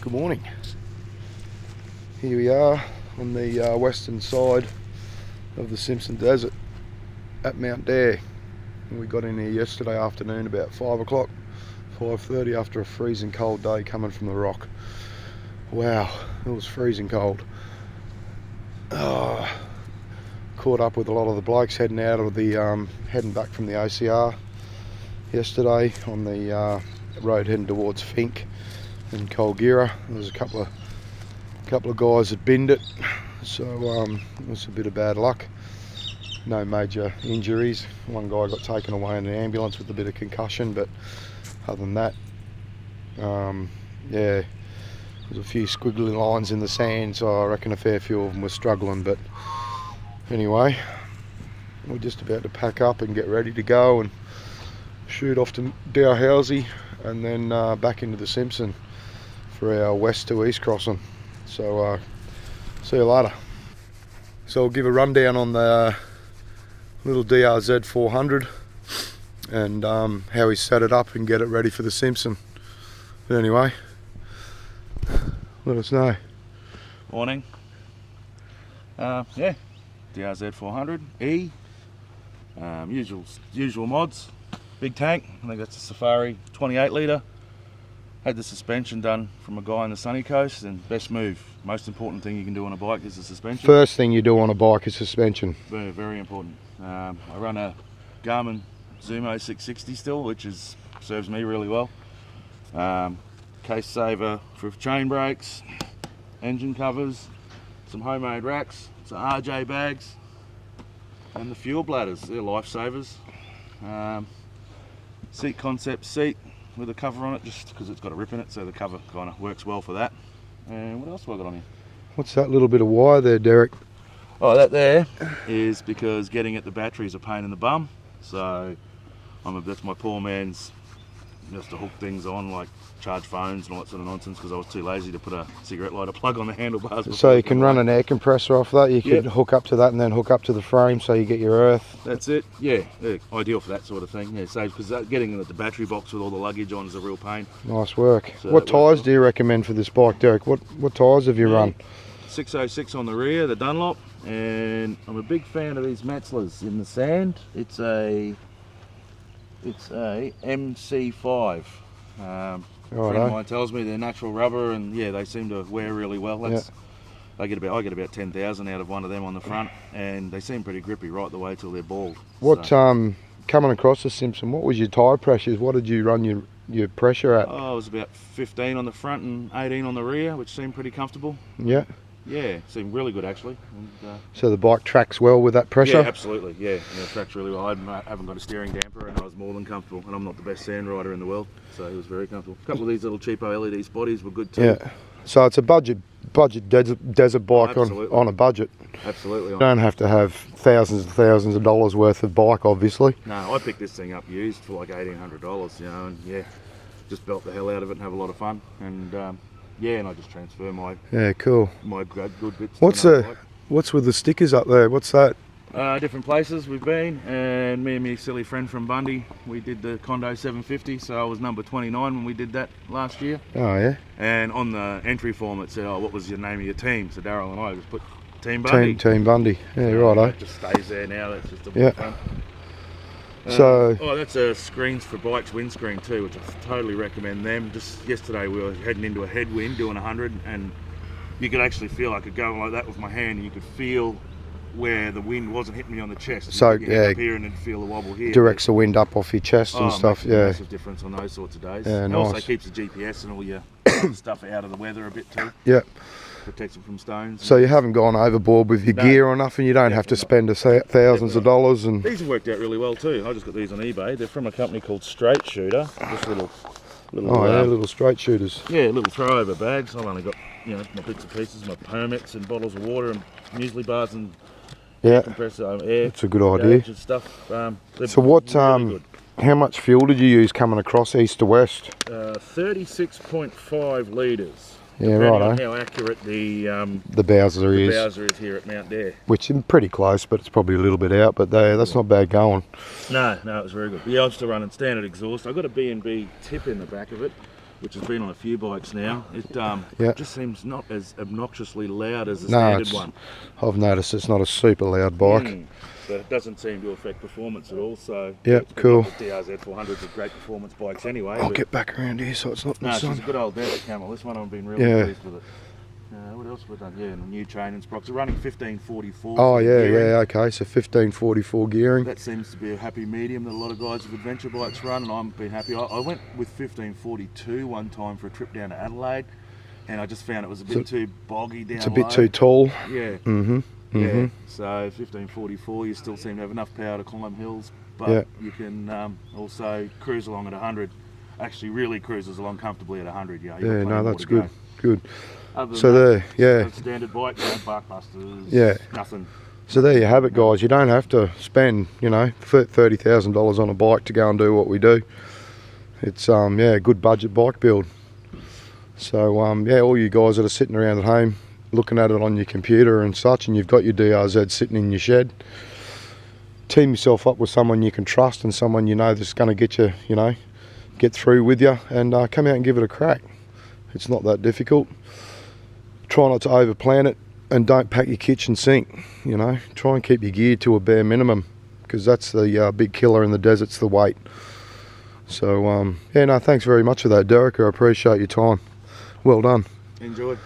Good morning. Here we are on the western side of the Simpson Desert at Mount Dare. We got in here yesterday afternoon about 5 o'clock, 5:30, after a freezing cold day coming from the rock. Wow, it was freezing cold. Caught up with a lot of the blokes heading out of the heading back from the OCR yesterday on the road heading towards Fink and Colgira. There was a couple of guys that binned it, so it was a bit of bad luck. No major injuries. One guy got taken away in an ambulance with a bit of concussion, but other than that, yeah, there's a few squiggly lines in the sand, so I reckon a fair few of them were struggling. But anyway, we're just about to pack up and get ready to go and shoot off to Dalhousie and then back into the Simpson for our west to east crossing. So see you later. So I'll give a rundown on the little DRZ400 and how we set it up and get it ready for the Simpson. But anyway, let us know. Morning. Yeah, DRZ400 E. Usual mods. Big tank. I think that's a Safari 28 litre. Had the suspension done from a guy on the sunny coast, and best move. Most important thing you can do on a bike is the suspension. First thing you do on a bike is suspension. Very, very important. I run a Garmin Zumo 660 still, which serves me really well. Case saver for chain brakes, engine covers, some homemade racks, some RJ bags, and the fuel bladders. They're lifesavers. Seat concept seat with a cover on it, just because it's got a rip in it, so the cover kind of works well for that. And what else have I got on here? What's that little bit of wire there, Derek? Oh, that there is because getting at the battery is a pain in the bum. So that's my poor man's, just to hook things on, like charge phones and all that sort of nonsense, because I was too lazy to put a cigarette lighter plug on the handlebars. So you can run an air compressor off that. You could hook up to that and then hook up to the frame, so you get your earth. That's it. Yeah, ideal for that sort of thing. Yeah, saves, because getting at the battery box with all the luggage on is a real pain. Nice work. So what tyres do you recommend for this bike, Derek? What tyres have you run? 606 on the rear, the Dunlop, and I'm a big fan of these Matzlers in the sand. It's a MC5. A friend of mine tells me they're natural rubber, and yeah, they seem to wear really well. I get about 10,000 out of one of them on the front, and they seem pretty grippy right the way till they're bald. What coming across the Simpson, what was your tyre pressures? What did you run your pressure at? Oh, it was about 15 on the front and 18 on the rear, which seemed pretty comfortable. Yeah. Yeah, seemed really good actually. And, so the bike tracks well with that pressure? Yeah, absolutely. Yeah, it tracks really well. I haven't got a steering damper, and I was more than comfortable. And I'm not the best sand rider in the world, so it was very comfortable. A couple of these little cheapo LED spotties were good too. Yeah. So it's a budget desert bike on a budget. Absolutely. You don't have to have thousands and thousands of dollars worth of bike, obviously. No, I picked this thing up used for like $1,800, you know, and yeah, just belt the hell out of it and have a lot of fun. And yeah, and I just transfer my my good bits. What's with the stickers up there? What's that? Different places we've been, and me and my silly friend from Bundy, we did the Condo 750, so I was number 29 when we did that last year. Oh yeah. And on the entry form it said, oh, what was your name of your team? So Daryl and I just put Team Bundy. Team Bundy, yeah, righto. It just stays there now, that's just a bit of fun. So that's a screens for bikes windscreen too, which I totally recommend them. Just yesterday we were heading into a headwind doing 100, and you could actually feel I could go like that with my hand, and you could feel where the wind wasn't hitting me on the chest. So yeah, up here and then feel the wobble here. Directs the wind up off your chest and stuff. Yeah, massive difference on those sorts of days. Yeah, and also keeps the GPS and all your stuff out of the weather a bit too. Yeah. Protects them from stones. So you haven't gone overboard with your gear or nothing. You don't have to spend thousands of dollars. And these have worked out really well too. I just got these on eBay. They're from a company called Straight Shooter. Just little straight shooters. Yeah, little throw-over bags. I've only got my bits and pieces, my permits and bottles of water and muesli bars and compressor air. That's a good idea. And stuff. So what? Really how much fuel did you use coming across east to west? 36.5 litres. Yeah, right. On how accurate the Bowser is. The Bowser is here at Mount Dare. Which is pretty close, but it's probably a little bit out. But that's not bad going. No, it was very good. Yeah, I'm still running standard exhaust. I've got a B&B tip in the back of it. which has been on a few bikes now. It just seems not as obnoxiously loud as the standard one. I've noticed it's not a super loud bike. But it doesn't seem to affect performance at all. So cool. The DRZ400s are great performance bikes anyway. I'll get back around here so it's not. No, it's a good old desert camel. This one I've been really pleased with it. What else have we done? Yeah, new training sprockets. We're running 1544. Oh yeah, okay. So 1544 gearing. That seems to be a happy medium that a lot of guys with adventure bikes run, and I'm been happy. I went with 1542 one time for a trip down to Adelaide, and I just found it was a bit too boggy down. It's a bit too tall. Yeah. Yeah. So 1544, you still seem to have enough power to climb hills, but you can also cruise along at 100. Actually, really cruises along comfortably at 100. Yeah. No, that's good. Good. So there, standard bike, no bark busters, nothing. So there you have it, guys. You don't have to spend, $30,000 on a bike to go and do what we do. It's a good budget bike build. So all you guys that are sitting around at home looking at it on your computer and such, and you've got your DRZ sitting in your shed, team yourself up with someone you can trust and someone you know that's going to get you, get through with you, and come out and give it a crack. It's not that difficult. Try not to overplan it, and don't pack your kitchen sink. Try and keep your gear to a bare minimum, because that's the big killer in the desert's the weight. So thanks very much for that, Derek. I appreciate your time. Well done. Enjoy.